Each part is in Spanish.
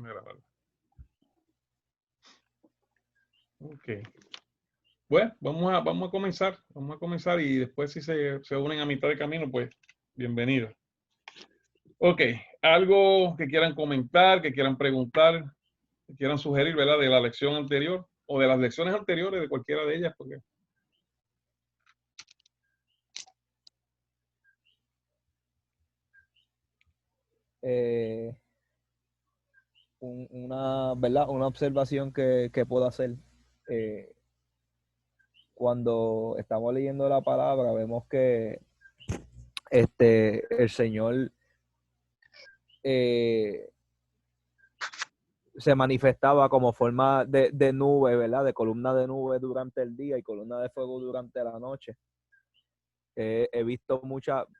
grabar. Ok. Bueno, vamos a comenzar. Vamos a comenzar y después si se unen a mitad de camino, pues bienvenidos. Ok. Algo que quieran comentar, que quieran preguntar, que quieran sugerir, ¿verdad? De la lección anterior o de las lecciones anteriores, de cualquiera de ellas, porque ¿verdad? Una observación que puedo hacer. eh, Cuando estamos leyendo la palabra, vemos que el Señor eh, se manifestaba como forma de nube, ¿verdad? De columna de nube durante el día y columna de fuego durante la noche. He visto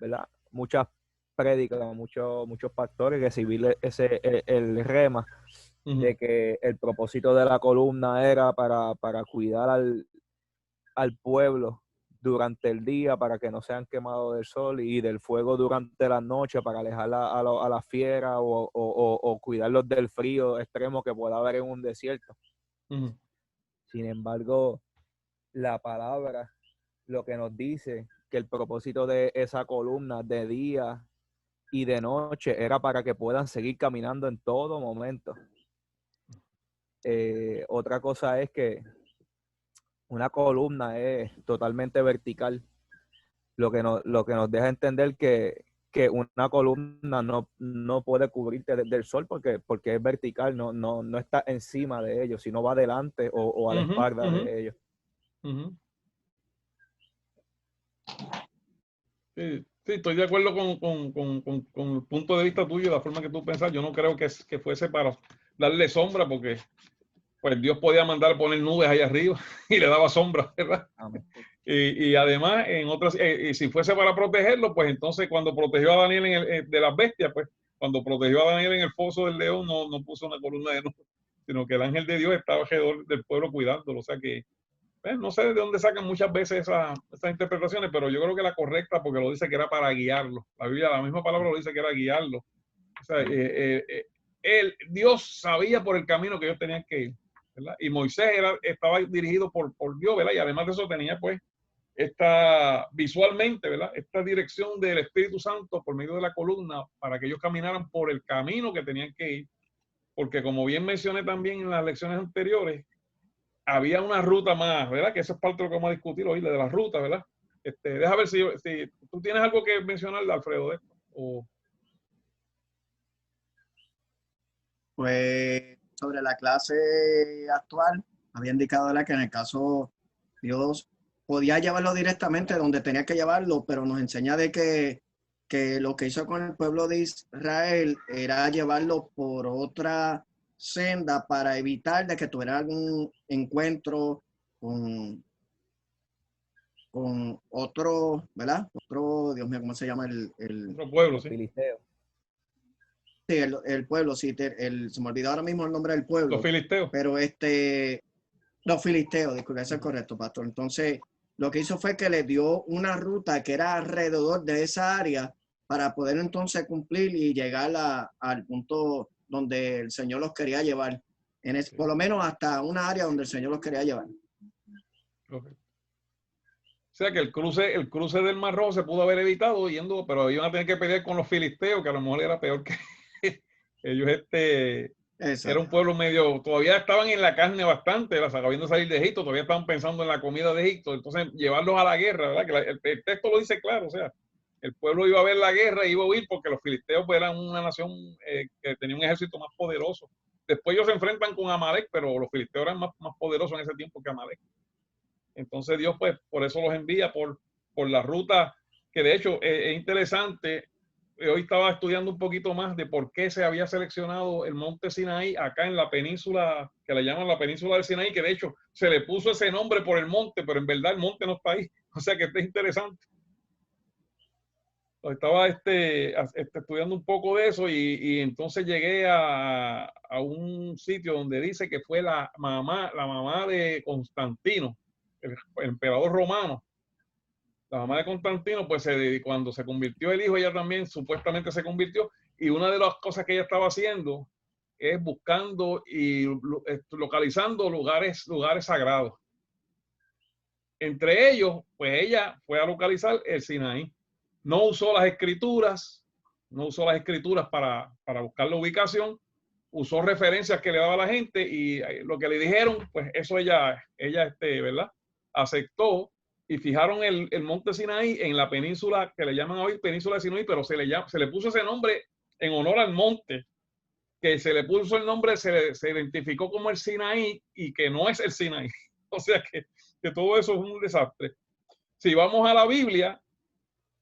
¿verdad? Muchas prédicas, muchos pastores recibir el rema de que el propósito de la columna era para cuidar al pueblo durante el día, para que no sean quemados del sol, y del fuego durante la noche para alejar a la fiera o cuidarlos del frío extremo que pueda haber en un desierto. Sin embargo, la palabra lo que nos dice que el propósito de esa columna de día y de noche era para que puedan seguir caminando en todo momento. Otra cosa es que una columna es totalmente vertical, lo que nos deja entender que una columna no puede cubrirte del sol porque es vertical, no está encima de ellos, sino va adelante o a la espalda de ellos. Sí, estoy de acuerdo con el punto de vista tuyo, la forma que tú pensás. Yo no creo que fuese para darle sombra, porque pues Dios podía mandar poner nubes ahí arriba y le daba sombra, ¿verdad? Amén. Y además, en otras, si fuese para protegerlo, pues entonces cuando protegió a Daniel de las bestias, pues cuando protegió a Daniel en el foso del león, no puso una columna de nubes, sino que el ángel de Dios estaba alrededor del pueblo cuidándolo. O sea que no sé de dónde sacan muchas veces esas interpretaciones, pero yo creo que la correcta, porque lo dice que era para guiarlo. La Biblia, la misma palabra lo dice que era guiarlo. O sea, Dios sabía por el camino que ellos tenían que ir, ¿verdad? Y Moisés estaba dirigido por Dios, ¿verdad? Y además de eso tenía pues visualmente, ¿verdad? Esta dirección del Espíritu Santo por medio de la columna para que ellos caminaran por el camino que tenían que ir. Porque como bien mencioné también en las lecciones anteriores, había una ruta más, ¿verdad? Que eso es parte de lo que vamos a discutir hoy, de la ruta, ¿verdad? Deja ver si tú tienes algo que mencionar, Alfredo, de esto. Pues sobre la clase actual, había indicado, ¿verdad?, que en el caso Dios podía llevarlo directamente donde tenía que llevarlo, pero nos enseña de que lo que hizo con el pueblo de Israel era llevarlo por otra senda para evitar de que tuviera algún encuentro con otro, ¿verdad? Otro, Dios mío, ¿cómo se llama Otro pueblo, Los sí. filisteos. Sí, el pueblo, sí, se me olvidó ahora mismo el nombre del pueblo. Los filisteos. Pero los filisteos, disculpe, eso es correcto, pastor. Entonces, lo que hizo fue que le dio una ruta que era alrededor de esa área para poder entonces cumplir y llegar al punto donde el Señor los quería llevar. Por lo menos hasta una área donde el Señor los quería llevar. Okay. O sea que el cruce del Mar Rojo se pudo haber evitado yendo, pero iban a tener que pelear con los filisteos, que a lo mejor era peor que ellos. Era un pueblo medio, todavía estaban en la carne bastante, acabando de salir de Egipto, todavía estaban pensando en la comida de Egipto, entonces llevarlos a la guerra, ¿verdad? Que el texto lo dice claro, o sea, el pueblo iba a ver la guerra y iba a huir porque los filisteos pues, eran una nación que tenía un ejército más poderoso. Después ellos se enfrentan con Amalek, pero los filisteos eran más poderosos en ese tiempo que Amalek. Entonces Dios pues por eso los envía por la ruta, que de hecho es interesante. Hoy estaba estudiando un poquito más de por qué se había seleccionado el monte Sinaí acá en la península, que le llaman la península del Sinaí, que de hecho se le puso ese nombre por el monte, pero en verdad el monte no está ahí. O sea que está interesante. Estaba estudiando un poco de eso y entonces llegué a un sitio donde dice que fue la mamá de Constantino, el emperador romano. La mamá de Constantino, pues cuando se convirtió el hijo, ella también supuestamente se convirtió. Y una de las cosas que ella estaba haciendo es buscando y localizando lugares sagrados. Entre ellos, pues ella fue a localizar el Sinaí. No usó las escrituras, para buscar la ubicación, usó referencias que le daba la gente y lo que le dijeron, pues eso ella ¿verdad? Aceptó y fijaron el monte Sinaí en la península que le llaman hoy península de Sinaí, pero se le puso ese nombre en honor al monte, que se le puso el nombre, se identificó como el Sinaí y que no es el Sinaí. O sea que todo eso es un desastre. Si vamos a la Biblia,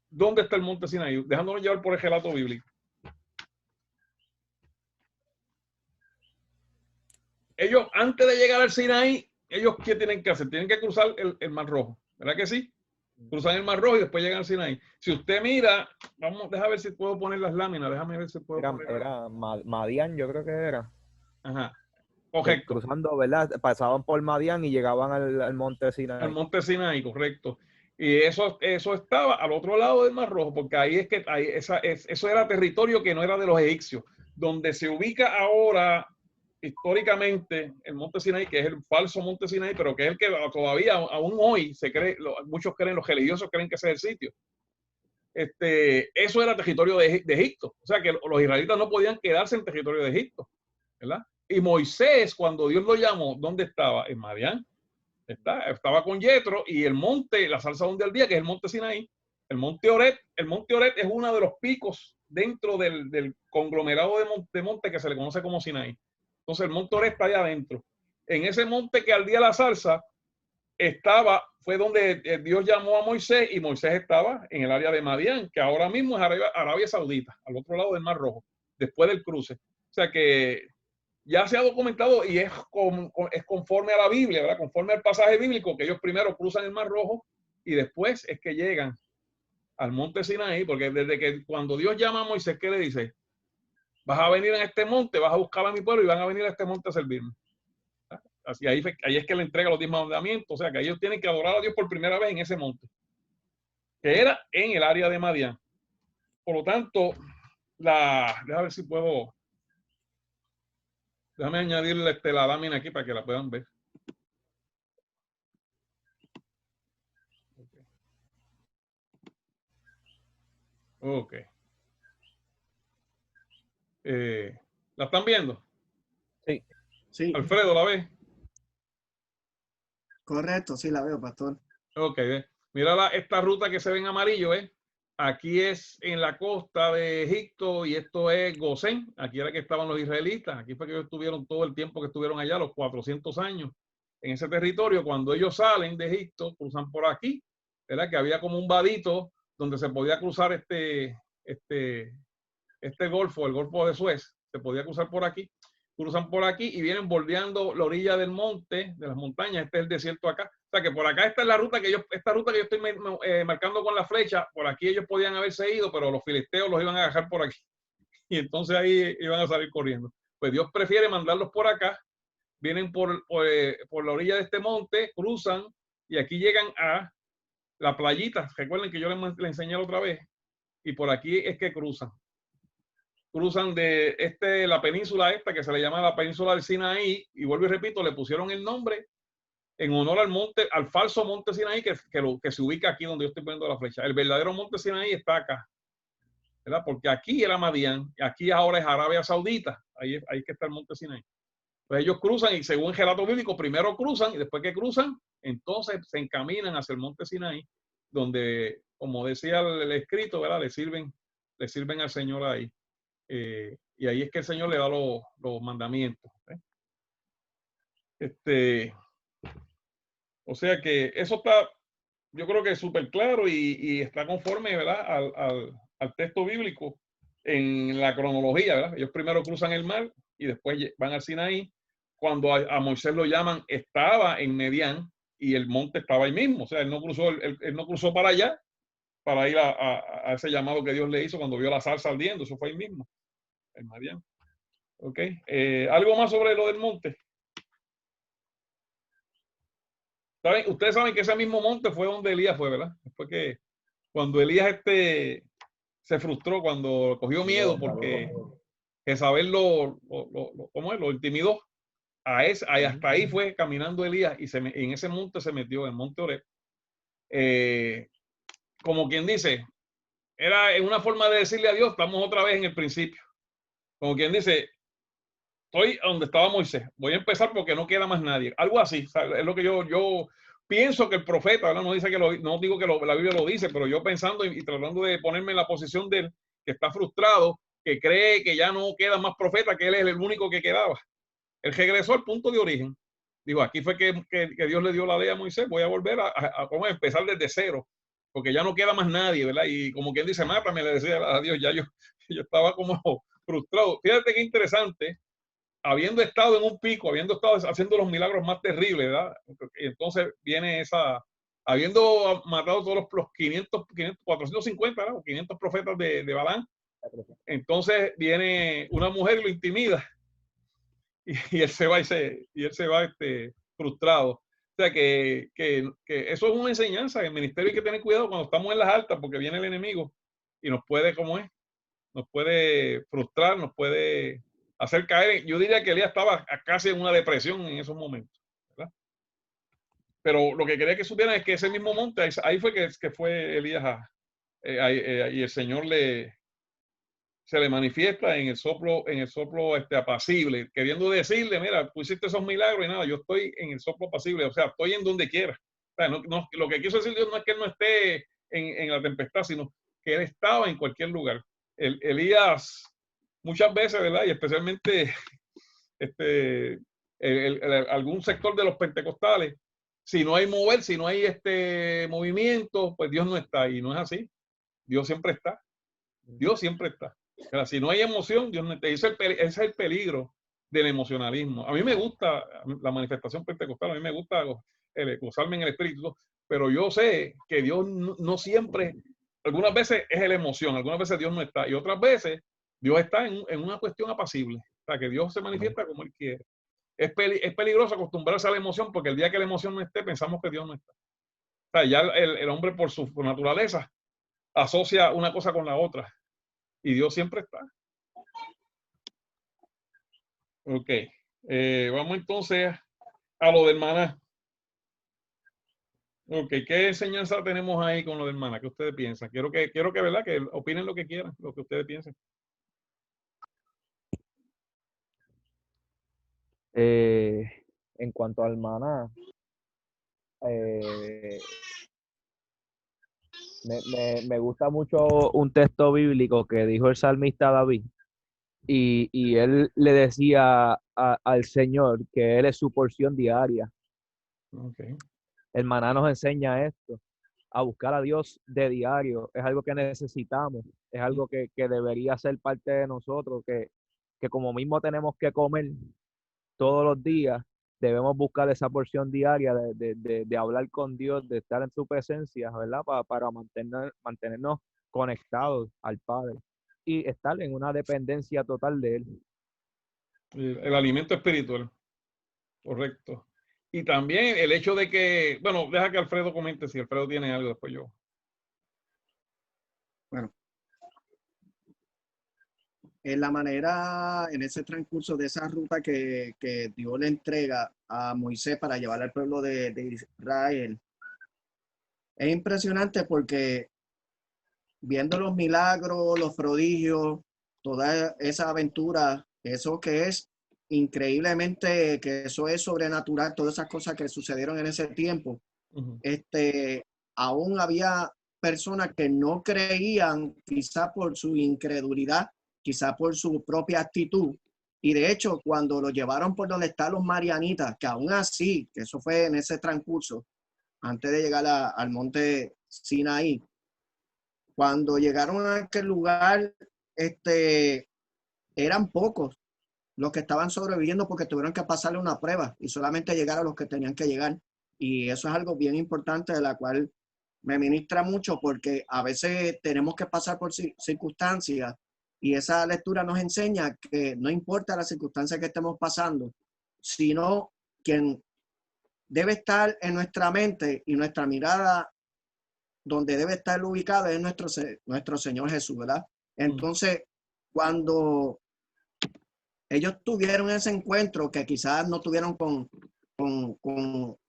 ¿dónde está el monte Sinaí? Dejándonos llevar por el relato bíblico. Ellos, antes de llegar al Sinaí, ellos ¿qué tienen que hacer? Tienen que cruzar el Mar Rojo, ¿verdad que sí? Cruzan el Mar Rojo y después llegan al Sinaí. Si usted mira, déjame ver si puedo poner las láminas, déjame ver si puedo poner. Era Madián, yo creo que era. Ajá, correcto. Cruzando, ¿verdad? Pasaban por Madián y llegaban al monte Sinaí. Al monte Sinaí, correcto. Y eso estaba al otro lado del Mar Rojo, porque ahí es que eso era territorio que no era de los egipcios. Donde se ubica ahora, históricamente, el monte Sinaí, que es el falso monte Sinaí, pero que es el que todavía, aún hoy, se cree, muchos creen, los religiosos creen que ese es el sitio. Eso era territorio de Egipto. O sea que los israelitas no podían quedarse en territorio de Egipto, ¿verdad? Y Moisés, cuando Dios lo llamó, ¿dónde estaba? En Madián. Estaba con Yetro y el monte, la salsa del día, que es el monte Sinaí, el monte Oret es uno de los picos dentro del conglomerado de monte que se le conoce como Sinaí. Entonces el monte Oret está allá adentro. En ese monte que ardía la salsa fue donde Dios llamó a Moisés y Moisés estaba en el área de Madián, que ahora mismo es Arabia Saudita, al otro lado del Mar Rojo, después del cruce. O sea que ya se ha documentado y es conforme a la Biblia, ¿verdad? Conforme al pasaje bíblico, que ellos primero cruzan el Mar Rojo y después es que llegan al monte Sinaí, porque desde que cuando Dios llama a Moisés, ¿qué le dice? Vas a venir en este monte, vas a buscar a mi pueblo y van a venir a este monte a servirme. Así ahí es que le entrega los 10 mandamientos, o sea que ellos tienen que adorar a Dios por primera vez en ese monte, que era en el área de Madián. Por lo tanto, déjame ver si puedo. Déjame añadirle la lámina aquí para que la puedan ver. Ok. ¿La están viendo? Sí. Sí. Alfredo, ¿la ve? Correcto, sí la veo, pastor. Ok, mira esta ruta que se ve en amarillo, ¿eh? Aquí es en la costa de Egipto y esto es Gosén. Aquí era que estaban los israelitas. Aquí fue que ellos estuvieron todo el tiempo que estuvieron allá, los 400 años en ese territorio. Cuando ellos salen de Egipto, cruzan por aquí, ¿verdad? Que había como un vadito donde se podía cruzar este golfo, el Golfo de Suez. Se podía cruzar por aquí. Cruzan por aquí y vienen bordeando la orilla del monte, de las montañas. Este es el desierto acá. O sea que por acá esta es la ruta que yo estoy marcando con la flecha. Por aquí ellos podían haberse ido, pero los filisteos los iban a dejar por aquí. Y entonces ahí iban a salir corriendo. Pues Dios prefiere mandarlos por acá. Vienen por la orilla de este monte, cruzan y aquí llegan a la playita. Recuerden que yo les enseñé la otra vez. Y por aquí es que cruzan. Cruzan de la península esta que se le llama la península del Sinaí, y vuelvo y repito, le pusieron el nombre en honor al falso monte Sinaí que se ubica aquí donde yo estoy poniendo la flecha. El verdadero monte Sinaí está acá, ¿verdad? Porque aquí era Madián, y aquí ahora es Arabia Saudita, ahí que está el monte Sinaí. Pues ellos cruzan y según el relato bíblico, primero cruzan y después que cruzan, entonces se encaminan hacia el monte Sinaí, donde, como decía el escrito, ¿verdad? Le sirven al Señor ahí. Y ahí es que el Señor le da los mandamientos. O sea que eso está, yo creo que es súper claro y está conforme, ¿verdad? al texto bíblico en la cronología, ¿verdad? Ellos primero cruzan el mar y después van al Sinaí. Cuando a Moisés lo llaman, estaba en Medián y el monte estaba ahí mismo. O sea, él no cruzó para allá para ir a ese llamado que Dios le hizo cuando vio la salsa ardiendo. Eso fue ahí mismo. El Madián. Ok. ¿Algo más sobre lo del monte? ¿Saben? Ustedes saben que ese mismo monte fue donde Elías fue, ¿verdad? Después que cuando Elías se frustró, cuando cogió miedo porque Jezabel ¿cómo es? Lo intimidó. Hasta ahí fue caminando Elías y en ese monte se metió, en el monte Oreb. Como quien dice, era una forma de decirle a Dios, estamos otra vez en el principio. Como quien dice, estoy donde estaba Moisés, voy a empezar porque no queda más nadie. Algo así, o sea, es lo que yo pienso que el profeta, ¿verdad? No dice que no digo que la Biblia lo dice, pero yo pensando y tratando de ponerme en la posición de él, que está frustrado, que cree que ya no queda más profeta, que él es el único que quedaba. Él regresó al punto de origen. Digo, aquí fue que Dios le dio la ley a Moisés, voy a volver a empezar desde cero, porque ya no queda más nadie, ¿verdad? Y como quien dice, mátame, le decía a Dios, ya yo estaba como frustrado. Fíjate qué interesante, habiendo estado en un pico, habiendo estado haciendo los milagros más terribles, ¿verdad? Entonces viene habiendo matado todos los 450, ¿no? 500 profetas de Balán, entonces viene una mujer y lo intimida, y él se va frustrado. O sea que eso es una enseñanza. En el ministerio hay que tener cuidado cuando estamos en las altas, porque viene el enemigo y nos puede, nos puede frustrar, nos puede hacer caer. Yo diría que Elías estaba casi en una depresión en esos momentos, ¿verdad? Pero lo que quería que supieran es que ese mismo monte, ahí fue que fue Elías y el Señor se le manifiesta en el soplo apacible, queriendo decirle, mira, tú hiciste esos milagros y nada, yo estoy en el soplo apacible, o sea, estoy en donde quiera. O sea, lo que quiso decir Dios no es que él no esté en la tempestad, sino que él estaba en cualquier lugar. Elías, muchas veces, ¿verdad? Y especialmente algún sector de los pentecostales, si no hay mover, si no hay movimiento, pues Dios no está, y no es así. Dios siempre está. Dios siempre está. O sea, si no hay emoción, Dios no está. Ese es el peligro del emocionalismo. A mí me gusta la manifestación pentecostal, a mí me gusta gozarme en el espíritu, pero yo sé que Dios no siempre, algunas veces es la emoción, algunas veces Dios no está, y otras veces Dios está en una cuestión apacible. O sea, que Dios se manifiesta como Él quiere. Es peligroso acostumbrarse a la emoción, porque el día que la emoción no esté, pensamos que Dios no está. O sea, ya el hombre por su naturaleza asocia una cosa con la otra. Y Dios siempre está. Ok. Vamos entonces a lo del maná. Ok, ¿qué enseñanza tenemos ahí con lo del maná? ¿Qué ustedes piensan? Quiero que, ¿verdad? Que opinen lo que quieran, lo que ustedes piensen. En cuanto al maná, me gusta mucho un texto bíblico que dijo el salmista David, y él le decía al Señor que Él es su porción diaria. Okay. El maná nos enseña esto, a buscar a Dios de diario. Es algo que necesitamos, es algo que debería ser parte de nosotros, que como mismo tenemos que comer todos los días, debemos buscar esa porción diaria de hablar con Dios, de estar en su presencia, ¿verdad? Para mantenernos conectados al Padre y estar en una dependencia total de Él. El alimento espiritual. Correcto. Y también el hecho de que, bueno, deja que Alfredo comente, si Alfredo tiene algo, después yo. Bueno, en la manera, en ese transcurso de esa ruta que Dios le entrega a Moisés para llevar al pueblo de Israel, es impresionante porque viendo los milagros, los prodigios, toda esa aventura, eso que es increíblemente, que eso es sobrenatural, todas esas cosas que sucedieron en ese tiempo, aún había personas que no creían, quizá por su incredulidad, quizá por su propia actitud. Y de hecho, cuando lo llevaron por donde están los marianitas, que aún así, que eso fue en ese transcurso, antes de llegar al monte Sinaí, cuando llegaron a aquel lugar, eran pocos los que estaban sobreviviendo porque tuvieron que pasarle una prueba y solamente llegar a los que tenían que llegar. Y eso es algo bien importante, de la cual me ministra mucho, porque a veces tenemos que pasar por circunstancias, y esa lectura nos enseña que no importa las circunstancias que estemos pasando, sino quien debe estar en nuestra mente y nuestra mirada donde debe estar ubicado es nuestro Señor Jesús, ¿verdad? Entonces, cuando ellos tuvieron ese encuentro que quizás no tuvieron con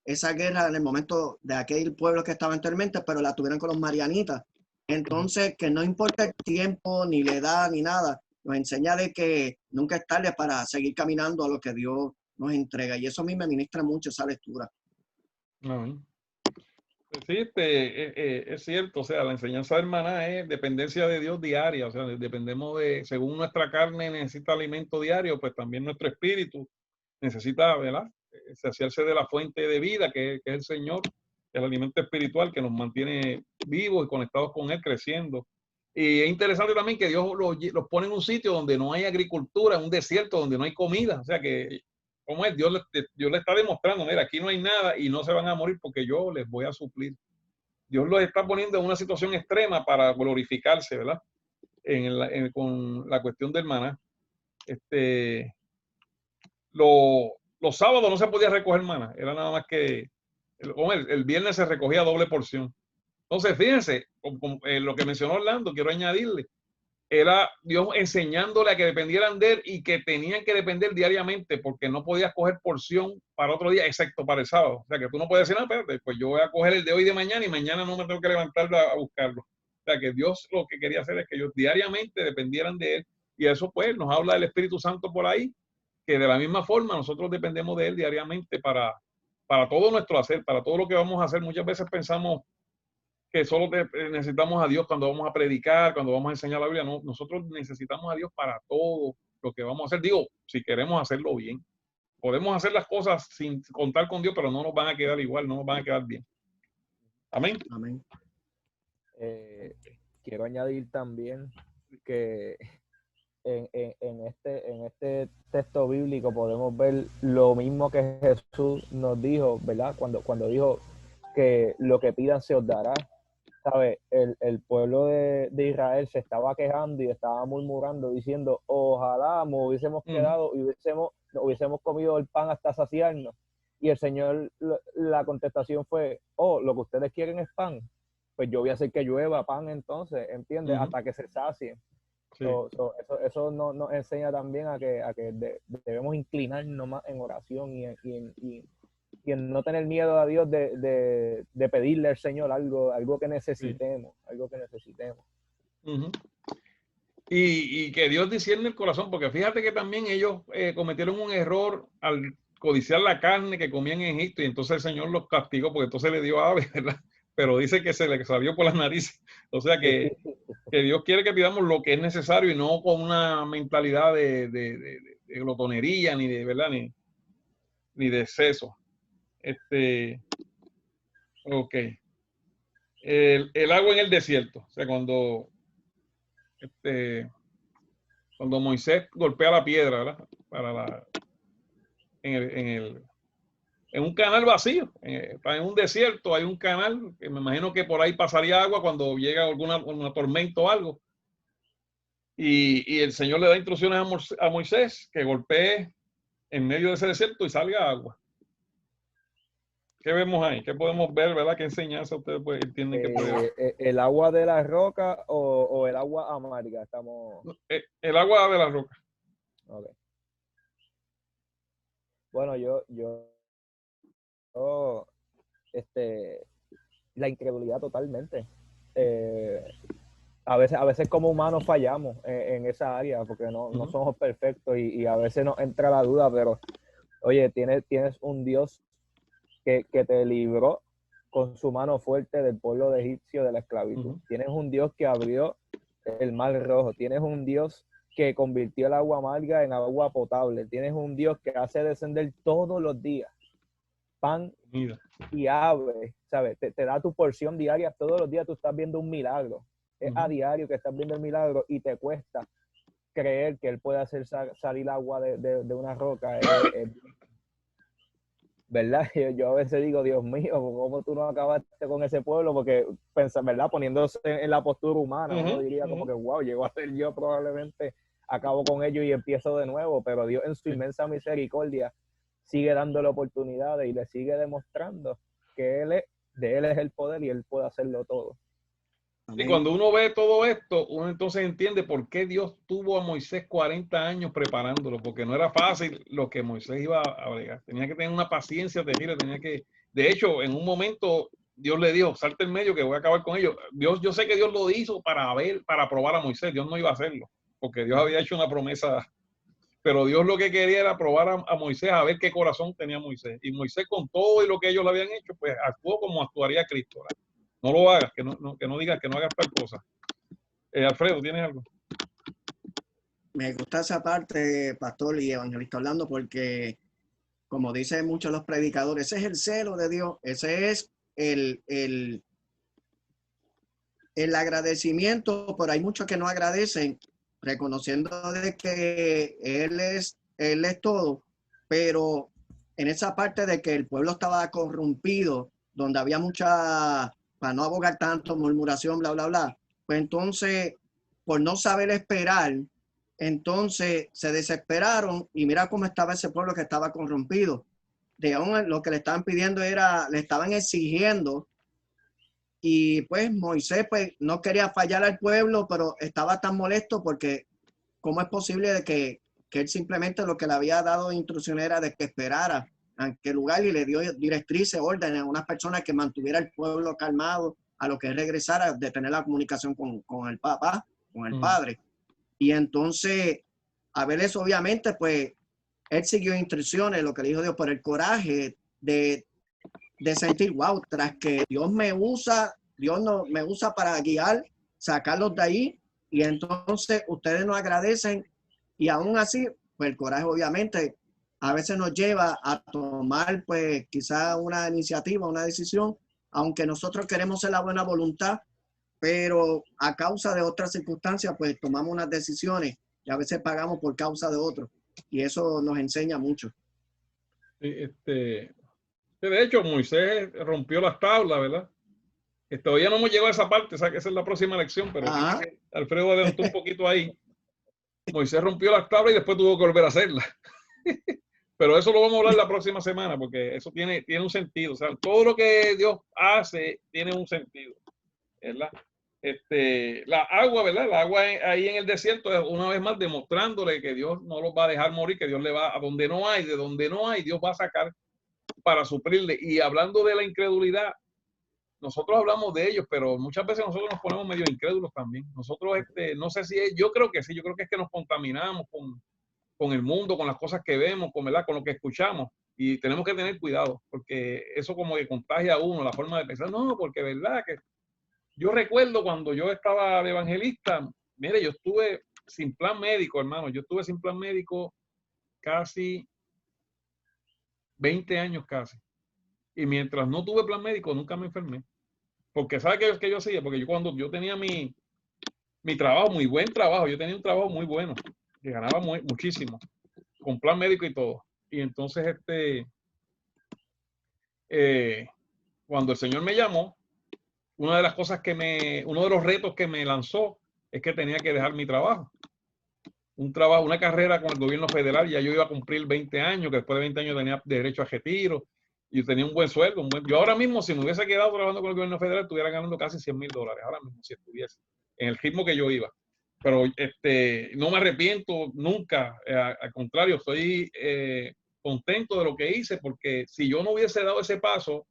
esa guerra en el momento de aquel pueblo que estaba en tormenta, pero la tuvieron con los marianitas. Entonces, que no importa el tiempo, ni la edad, ni nada, nos enseña de que nunca es tarde para seguir caminando a lo que Dios nos entrega. Y eso a mí me ministra mucho esa lectura. Amén. Sí, es cierto, o sea, la enseñanza del maná es dependencia de Dios diaria, o sea, dependemos de, según nuestra carne necesita alimento diario, pues también nuestro espíritu necesita, ¿verdad? Saciarse de la fuente de vida, que es el Señor, el alimento espiritual que nos mantiene vivos y conectados con Él, creciendo. Y es interesante también que Dios los pone en un sitio donde no hay agricultura, en un desierto donde no hay comida, o sea que ¿cómo es? Dios le está demostrando, mira, aquí no hay nada y no se van a morir porque yo les voy a suplir. Dios los está poniendo en una situación extrema para glorificarse, ¿verdad? Con la cuestión del maná. Los sábados no se podía recoger maná, era nada más que el viernes se recogía doble porción. Entonces, fíjense, lo que mencionó Orlando, quiero añadirle, era Dios enseñándole a que dependieran de él y que tenían que depender diariamente porque no podías coger porción para otro día, excepto para el sábado. O sea, que tú no puedes decir, no, espérate, pues yo voy a coger el de hoy y de mañana y mañana no me tengo que levantar a buscarlo. O sea, que Dios lo que quería hacer es que ellos diariamente dependieran de él. Y eso pues nos habla del Espíritu Santo por ahí, que de la misma forma nosotros dependemos de él diariamente para todo nuestro hacer, para todo lo que vamos a hacer. Muchas veces pensamos que solo necesitamos a Dios cuando vamos a predicar, cuando vamos a enseñar la Biblia. No, nosotros necesitamos a Dios para todo lo que vamos a hacer. Digo, si queremos hacerlo bien. Podemos hacer las cosas sin contar con Dios, pero no nos van a quedar igual, no nos van a quedar bien. Amén. Amén. Quiero añadir también que en este texto bíblico podemos ver lo mismo que Jesús nos dijo, ¿verdad? Cuando dijo que lo que pidan se os dará. ¿Sabes? El pueblo de Israel se estaba quejando y estaba murmurando diciendo, ojalá nos hubiésemos quedado y hubiésemos comido el pan hasta saciarnos. Y el Señor, la contestación fue, oh, lo que ustedes quieren es pan. Pues yo voy a hacer que llueva pan entonces, ¿entiendes? Hasta que se sacien. Sí. Eso nos enseña también a que debemos inclinarnos más en oración y en no tener miedo a Dios de pedirle al Señor algo que necesitemos, Y que Dios discierne el corazón, porque fíjate que también ellos cometieron un error al codiciar la carne que comían en Egipto y entonces el Señor los castigó porque entonces le dio ave, ¿verdad? Pero dice que se le salió por las narices. O sea que Dios quiere que pidamos lo que es necesario y no con una mentalidad de glotonería ni de, ¿verdad? Ni de exceso. Ok. El agua en el desierto. O sea, cuando Moisés golpea la piedra, ¿verdad? En un canal vacío, en un desierto hay un canal, que me imagino que por ahí pasaría agua cuando llega una tormenta o algo. Y el Señor le da instrucciones a Moisés que golpee en medio de ese desierto y salga agua. ¿Qué vemos ahí? ¿Qué podemos ver, verdad? ¿Qué enseñanza ustedes entienden que puede ver? ¿El agua de la roca o el agua amarga? El agua de la roca. Okay. Bueno, la incredulidad totalmente. A veces como humanos fallamos en esa área porque no somos perfectos y a veces nos entra la duda, pero oye, tienes un Dios que te libró con su mano fuerte del pueblo de egipcio de la esclavitud. Tienes un Dios que abrió el mar rojo. Tienes un Dios que convirtió el agua amarga en agua potable. Tienes un Dios que hace descender todos los días pan y ave, ¿sabes? Te da tu porción diaria. Todos los días tú estás viendo un milagro. Es a diario que estás viendo el milagro y te cuesta creer que Él puede hacer salir agua de una roca. ¿Verdad? Yo a veces digo, Dios mío, ¿cómo tú no acabaste con ese pueblo? Porque, ¿verdad? Poniéndose en la postura humana, uno diría como que, wow, llego a ser yo, probablemente acabo con ellos y empiezo de nuevo, pero Dios en su inmensa misericordia sigue dándole oportunidades y le sigue demostrando que de Él es el poder y Él puede hacerlo todo. Y cuando uno ve todo esto, uno entonces entiende por qué Dios tuvo a Moisés 40 años preparándolo, porque no era fácil lo que Moisés iba a bregar. Tenía que tener una paciencia terrible, de hecho, en un momento Dios le dijo, salte en medio que voy a acabar con ellos. Yo sé que Dios lo hizo para probar a Moisés, Dios no iba a hacerlo, porque Dios había hecho una promesa, pero Dios lo que quería era probar a Moisés, a ver qué corazón tenía Moisés. Y Moisés, con todo y lo que ellos le habían hecho, pues actuó como actuaría Cristo, ¿verdad? No lo hagas, que no digas que no hagas tal cosa. Alfredo, ¿tienes algo? Me gusta esa parte, pastor y evangelista Orlando, porque como dicen muchos los predicadores, ese es el celo de Dios, ese es el agradecimiento, pero hay muchos que no agradecen, reconociendo de que Él es todo, pero en esa parte de que el pueblo estaba corrompido, donde había mucha, para no abogar tanto, murmuración, bla, bla, bla, pues entonces, por no saber esperar, entonces se desesperaron y mira cómo estaba ese pueblo que estaba corrompido. De aún lo que le estaban pidiendo era, le estaban exigiendo, y pues Moisés pues no quería fallar al pueblo, pero estaba tan molesto porque cómo es posible de que él simplemente lo que le había dado instrucción era de que esperara en aquel lugar y le dio directrices, órdenes a unas personas que mantuviera el pueblo calmado a lo que él regresara, de tener la comunicación con el papá, con el padre. Y entonces, a ver eso obviamente, pues él siguió instrucciones, lo que le dijo Dios, por el coraje de sentir, wow, tras que Dios me usa, Dios no, me usa para guiar, sacarlos de ahí, y entonces ustedes nos agradecen, y aún así, pues el coraje obviamente a veces nos lleva a tomar pues quizá una iniciativa, una decisión, aunque nosotros queremos ser la buena voluntad, pero a causa de otras circunstancias, pues tomamos unas decisiones y a veces pagamos por causa de otros, y eso nos enseña mucho. De hecho, Moisés rompió las tablas, ¿verdad? Todavía no hemos llegado a esa parte, o sea, que esa es la próxima lección, pero Alfredo adelantó un poquito ahí. Moisés rompió las tablas y después tuvo que volver a hacerlas. Pero eso lo vamos a hablar la próxima semana, porque eso tiene un sentido. O sea, todo lo que Dios hace tiene un sentido, ¿verdad? La agua, ¿verdad? La agua ahí en el desierto es una vez más demostrándole que Dios no los va a dejar morir, que Dios le va a donde no hay, de donde no hay, Dios va a sacar para suplirle. Y hablando de la incredulidad, nosotros hablamos de ellos, pero muchas veces nosotros nos ponemos medio incrédulos también. Nosotros, no sé si es, yo creo que sí, yo creo que es que nos contaminamos con el mundo, con las cosas que vemos, ¿verdad? Con lo que escuchamos. Y tenemos que tener cuidado, porque eso como que contagia a uno la forma de pensar. No, porque verdad que yo recuerdo cuando yo estaba de evangelista, mire, yo estuve sin plan médico, hermano. Yo estuve sin plan médico casi 20 años casi. Y mientras no tuve plan médico, nunca me enfermé. Porque ¿sabe qué yo hacía? Porque cuando yo tenía mi trabajo, muy buen trabajo, yo tenía un trabajo muy bueno, que ganaba muchísimo, con plan médico y todo. Y entonces, cuando el Señor me llamó, una de las cosas uno de los retos que me lanzó es que tenía que dejar mi trabajo. Un trabajo, una carrera con el gobierno federal, ya yo iba a cumplir 20 años, que después de 20 años tenía derecho a retiro, y tenía un buen sueldo. Yo ahora mismo, si me hubiese quedado trabajando con el gobierno federal, estuviera ganando casi $100,000, ahora mismo, si estuviese, en el ritmo que yo iba. Pero no me arrepiento nunca, al contrario, estoy contento de lo que hice, porque si yo no hubiese dado ese paso,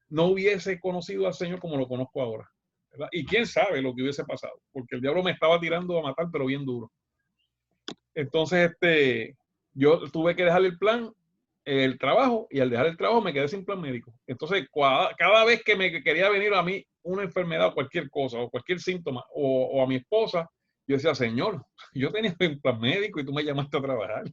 no hubiese conocido al Señor como lo conozco ahora, ¿verdad? Y quién sabe lo que hubiese pasado, porque el diablo me estaba tirando a matar, pero bien duro. Entonces, yo tuve que dejar el trabajo, y al dejar el trabajo me quedé sin plan médico. Entonces, cada vez que me quería venir a mí una enfermedad o cualquier cosa, o cualquier síntoma, o a mi esposa, yo decía, Señor, yo tenía un plan médico y tú me llamaste a trabajar.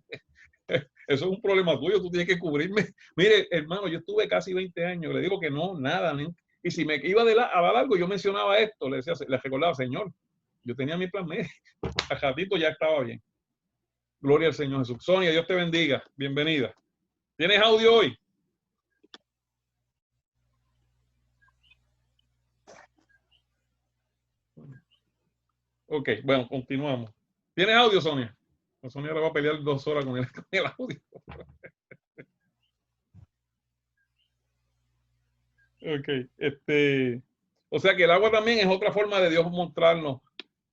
Eso es un problema tuyo, tú tienes que cubrirme. Mire, hermano, yo estuve casi 20 años, le digo que no, nada. Y si me iba a dar algo, yo mencionaba esto, le recordaba, Señor, yo tenía mi plan médico, a ratito ya estaba bien. Gloria al Señor Jesús. Sonia, Dios te bendiga. Bienvenida. ¿Tienes audio hoy? Ok, bueno, continuamos. ¿Tienes audio, Sonia? Sonia le va a pelear 2 horas con el audio. Ok, O sea que el agua también es otra forma de Dios mostrarnos.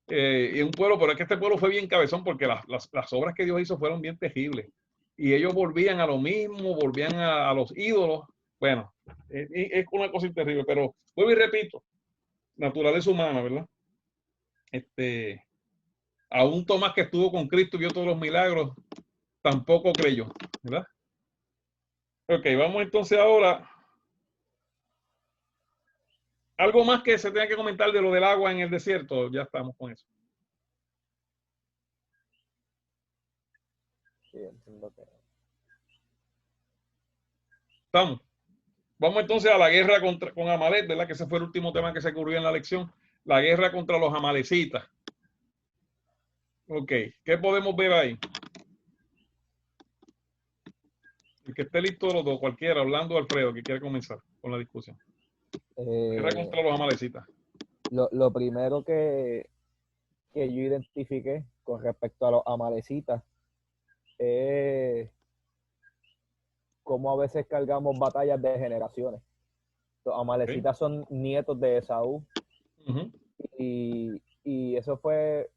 Y un pueblo, pero es que este pueblo fue bien cabezón porque las obras que Dios hizo fueron bien terribles. Y ellos volvían a lo mismo, volvían a los ídolos. Bueno, es una cosa terrible, pero vuelvo y repito, naturaleza humana, ¿verdad? Aún Tomás, que estuvo con Cristo y vio todos los milagros, tampoco creyó, ¿verdad? Ok, vamos entonces ahora. Algo más que se tenga que comentar de lo del agua en el desierto, ya estamos con eso. Sí, entiendo que... Estamos. Vamos entonces a la guerra con Amalek, ¿verdad? Que ese fue el último tema que se cubrió en la lección. La guerra contra los amalecitas. Ok, ¿qué podemos ver ahí? El que esté listo los dos, cualquiera, Orlando o Alfredo, que quiere comenzar con la discusión. Guerra contra los amalecitas. Lo primero que yo identifiqué con respecto a los amalecitas es cómo a veces cargamos batallas de generaciones. Los amalecitas son nietos de Esaú. Y eso fue,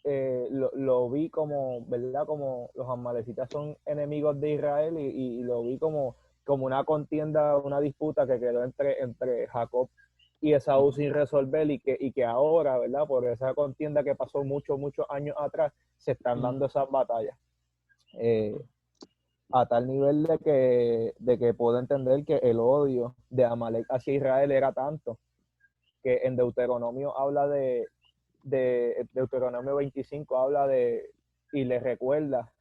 lo vi como, ¿verdad? Como los amalecitas son enemigos de Israel y lo vi como una contienda, una disputa que quedó entre Jacob y Esaú sin resolver y que ahora, ¿verdad? Por esa contienda que pasó muchos años atrás, se están dando esas batallas. A tal nivel de que puedo entender que el odio de Amalek hacia Israel era tanto que en Deuteronomio habla de Deuteronomio 25 habla y le recuerda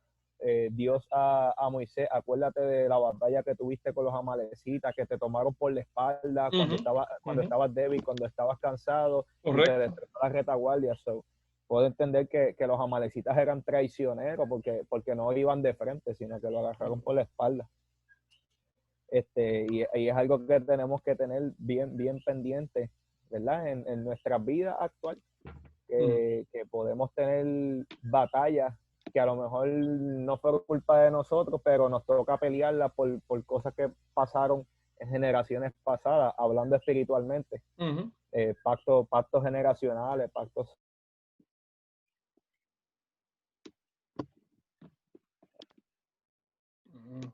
Dios a Moisés, acuérdate de la batalla que tuviste con los amalecitas, que te tomaron por la espalda cuando estabas débil, cuando estabas cansado. Correcto. Y te destrozó la retaguardia. So, puedo entender que los amalecitas eran traicioneros porque no iban de frente, sino que lo agarraron por la espalda. Y es algo que tenemos que tener bien pendiente, ¿verdad? En nuestra vida actual, que podemos tener batallas que a lo mejor no fue culpa de nosotros, pero nos toca pelearla por cosas que pasaron en generaciones pasadas, hablando espiritualmente. Pactos generacionales, pactos.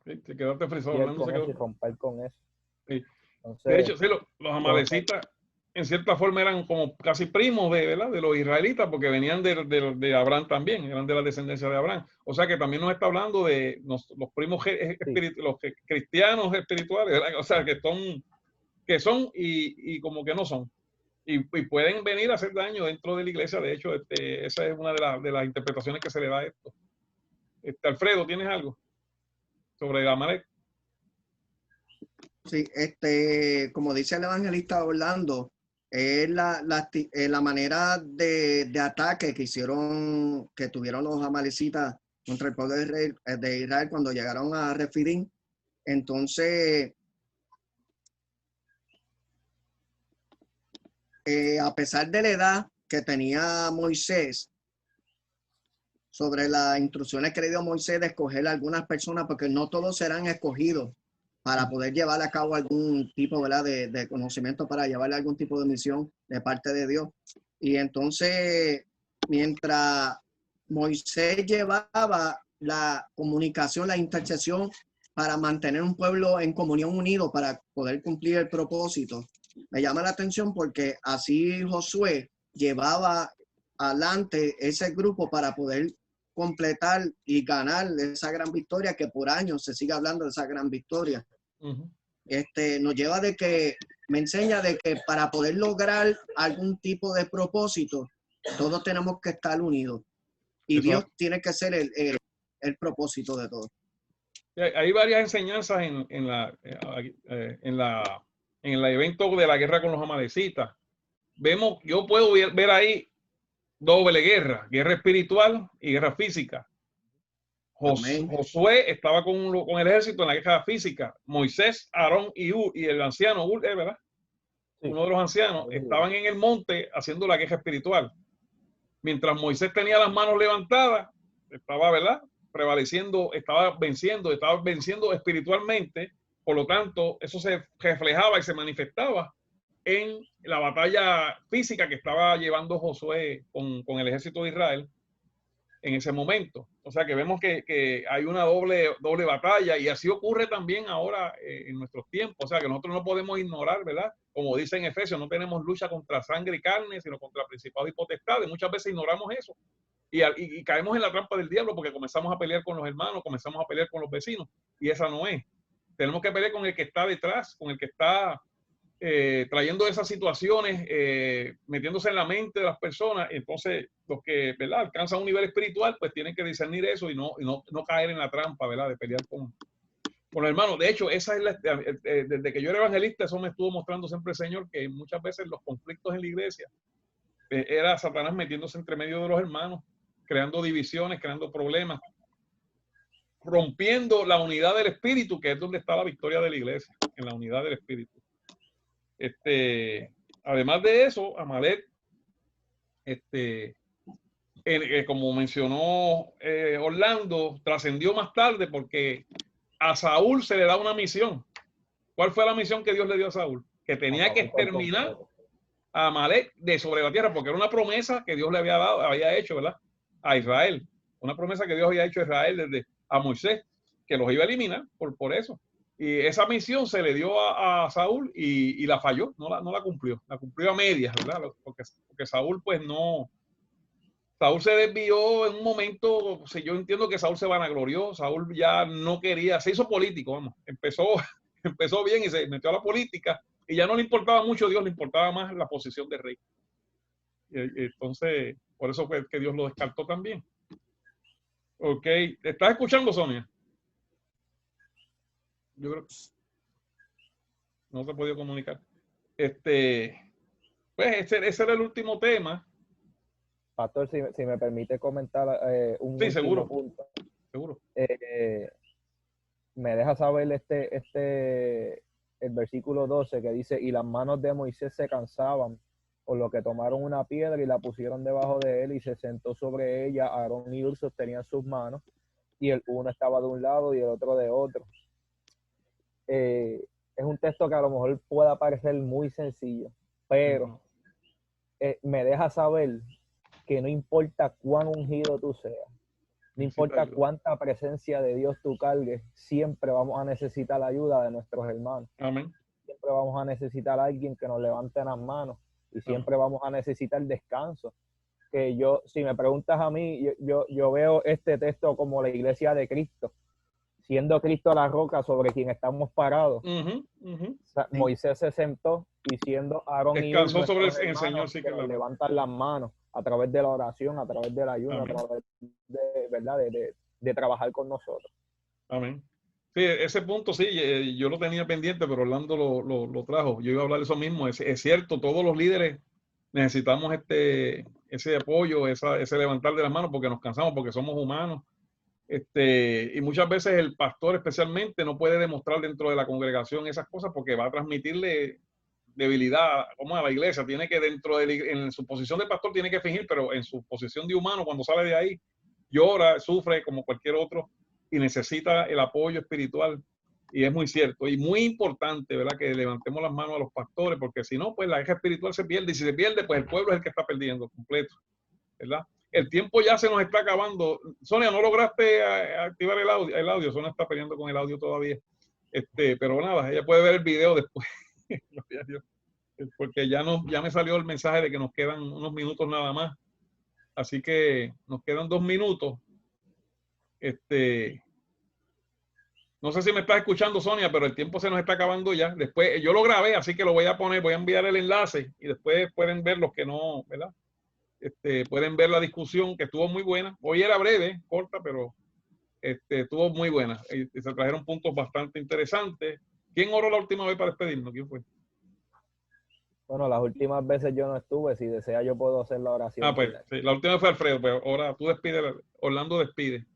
Sí, te quedaste frisado. Y romper con eso. Sí. Entonces, de hecho, sí, los amalecitas en cierta forma eran como casi primos ¿verdad? De los israelitas, porque venían de Abraham también, eran de la descendencia de Abraham. O sea que también nos está hablando de los primos los cristianos espirituales, ¿verdad? O sea, que son y como que no son. Y pueden venir a hacer daño dentro de la iglesia. De hecho, esa es una de las interpretaciones que se le da a esto. Alfredo, ¿tienes algo sobre Amalek? Sí, como dice el evangelista Orlando, es la manera de ataque que tuvieron los amalecitas contra el pueblo de Israel cuando llegaron a Refidim. Entonces, a pesar de la edad que tenía Moisés, sobre las instrucciones que le dio Moisés de escoger a algunas personas, porque no todos serán escogidos para poder llevar a cabo algún tipo, ¿verdad? de conocimiento, para llevarle algún tipo de misión de parte de Dios. Y entonces, mientras Moisés llevaba la comunicación, la intercesión para mantener un pueblo en comunión unido para poder cumplir el propósito, me llama la atención porque así Josué llevaba adelante ese grupo para poder completar y ganar esa gran victoria, que por años se sigue hablando de esa gran victoria. Nos lleva me enseña de que para poder lograr algún tipo de propósito, todos tenemos que estar unidos. Y Dios tiene que ser el propósito de todo. Hay varias enseñanzas en el evento de la guerra con los amalecitas. Yo puedo ver ahí doble guerra espiritual y guerra física. Josué estaba con el ejército en la guerra física. Moisés, Aarón y el anciano Ur, ¿verdad? Sí. Uno de los ancianos, estaban en el monte haciendo la guerra espiritual. Mientras Moisés tenía las manos levantadas, estaba, ¿verdad? Prevaleciendo, estaba venciendo espiritualmente. Por lo tanto, eso se reflejaba y se manifestaba en la batalla física que estaba llevando Josué con el ejército de Israel en ese momento. O sea que vemos que hay una doble batalla y así ocurre también ahora en nuestros tiempos. O sea que nosotros no podemos ignorar, ¿verdad? Como dice en Efesios, no tenemos lucha contra sangre y carne, sino contra principados y potestades. Muchas veces ignoramos eso y caemos en la trampa del diablo porque comenzamos a pelear con los hermanos, comenzamos a pelear con los vecinos y esa no es. Tenemos que pelear con el que está detrás, con el que está trayendo esas situaciones, metiéndose en la mente de las personas. Entonces, los que, ¿verdad?, alcanzan un nivel espiritual, pues tienen que discernir eso y no caer en la trampa, ¿verdad?, de pelear con los hermanos. De hecho, esa es desde que yo era evangelista, eso me estuvo mostrando siempre el Señor, que muchas veces los conflictos en la iglesia era Satanás metiéndose entre medio de los hermanos, creando divisiones, creando problemas, rompiendo la unidad del espíritu, que es donde está la victoria de la iglesia, en la unidad del espíritu. Además de eso, Amalek, como mencionó Orlando, trascendió más tarde porque a Saúl se le da una misión. ¿Cuál fue la misión que Dios le dio a Saúl? Que tenía que exterminar a Amalek de sobre la tierra, porque era una promesa que Dios le había hecho, ¿verdad?, a Israel. Una promesa que Dios había hecho a Israel desde a Moisés, que los iba a eliminar por eso. Y esa misión se le dio a Saúl y la falló, no la cumplió. La cumplió a medias, ¿verdad? Porque Saúl, pues no. Saúl se desvió en un momento, yo entiendo que Saúl se vanaglorió, Saúl ya no quería, se hizo político, vamos. Empezó bien y se metió a la política y ya no le importaba mucho Dios, le importaba más la posición de rey. Entonces, por eso fue que Dios lo descartó también. Ok, ¿te estás escuchando, Sonia? Yo creo que no se ha podido comunicar. Pues ese era el último tema. Pastor, si me permite comentar un último seguro. Punto. Seguro. Me deja saber el versículo 12 que dice, y las manos de Moisés se cansaban, por lo que tomaron una piedra y la pusieron debajo de él y se sentó sobre ella. Aarón y Hur sostenían sus manos y el uno estaba de un lado y el otro de otro. Es un texto que a lo mejor pueda parecer muy sencillo, pero me deja saber que no importa cuán ungido tú seas, no importa cuánta presencia de Dios tú cargues, siempre vamos a necesitar la ayuda de nuestros hermanos. Amén. Siempre vamos a necesitar a alguien que nos levante las manos y siempre vamos a necesitar descanso. Que si me preguntas a mí, yo veo este texto como la iglesia de Cristo, siendo Cristo la roca sobre quien estamos parados. Moisés se sentó y siendo Aarón y Hur sobre el Señor, sí que nos levantan las manos a través de la oración, a través del ayuno, a través de trabajar con nosotros. Amén. Sí, ese punto sí, yo lo tenía pendiente, pero Orlando lo trajo. Yo iba a hablar de eso mismo. Es cierto, todos los líderes necesitamos ese apoyo, ese levantar de las manos, porque nos cansamos, porque somos humanos. Y muchas veces el pastor especialmente no puede demostrar dentro de la congregación esas cosas porque va a transmitirle debilidad a la iglesia. Tiene que en su posición de pastor tiene que fingir, pero en su posición de humano, cuando sale de ahí, llora, sufre como cualquier otro y necesita el apoyo espiritual. Y es muy cierto y muy importante, ¿verdad?, que levantemos las manos a los pastores, porque si no, pues la guerra espiritual se pierde, y si se pierde, pues el pueblo es el que está perdiendo completo, ¿verdad? El tiempo ya se nos está acabando. Sonia, ¿no lograste activar el audio? Sonia está peleando con el audio todavía. Pero nada, ella puede ver el video después. Porque ya me salió el mensaje de que nos quedan unos minutos nada más. Así que nos quedan 2 minutos. No sé si me estás escuchando, Sonia, pero el tiempo se nos está acabando ya. Después, yo lo grabé, así que lo voy a poner, voy a enviar el enlace y después pueden ver los que no, ¿verdad? Pueden ver la discusión que estuvo muy buena. Hoy era breve, corta, pero estuvo muy buena. Y se trajeron puntos bastante interesantes. ¿Quién oró la última vez para despedirnos? ¿Quién fue? Bueno, las últimas veces yo no estuve. Si desea, yo puedo hacer la oración. Pues sí, la última fue Alfredo. Pues ahora tú despide, Orlando despide.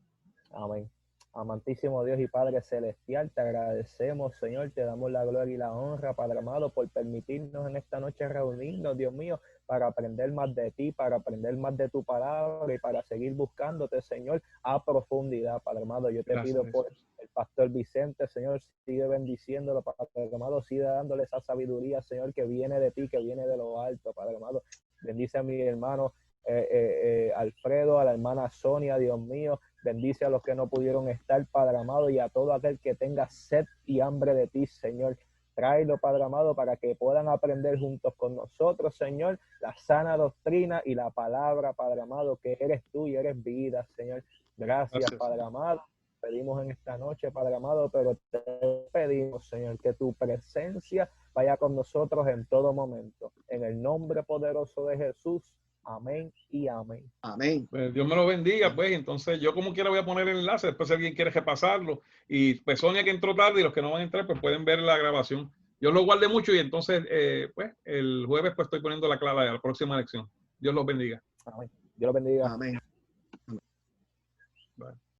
Amén. Amantísimo Dios y Padre Celestial, te agradecemos, Señor, te damos la gloria y la honra, Padre amado, por permitirnos en esta noche reunirnos, Dios mío, para aprender más de ti, para aprender más de tu palabra y para seguir buscándote, Señor, a profundidad, Padre amado. Yo te Gracias, pido por Jesús. el pastor Vicente, Señor, sigue bendiciéndolo, Padre amado, sigue dándole esa sabiduría, Señor, que viene de ti, que viene de lo alto, Padre amado. Bendice a mi hermano Alfredo, a la hermana Sonia, Dios mío. Bendice a los que no pudieron estar, Padre amado, y a todo aquel que tenga sed y hambre de ti, Señor. Tráelo, Padre amado, para que puedan aprender juntos con nosotros, Señor, la sana doctrina y la palabra, Padre amado, que eres tú y eres vida, Señor. Gracias, Padre amado. Pedimos en esta noche, Padre amado, pero te pedimos, Señor, que tu presencia vaya con nosotros en todo momento. En el nombre poderoso de Jesús. Amén y amén. Amén. Pues Dios me lo bendiga, pues. Entonces, yo como quiera voy a poner el enlace. Después, si alguien quiere repasarlo. Y pues Sonia, que entró tarde, y los que no van a entrar, pues pueden ver la grabación. Dios lo guarde mucho. Y entonces, pues, el jueves, pues estoy poniendo la clave a la próxima lección. Dios los bendiga. Amén. Dios los bendiga. Amén. Bye.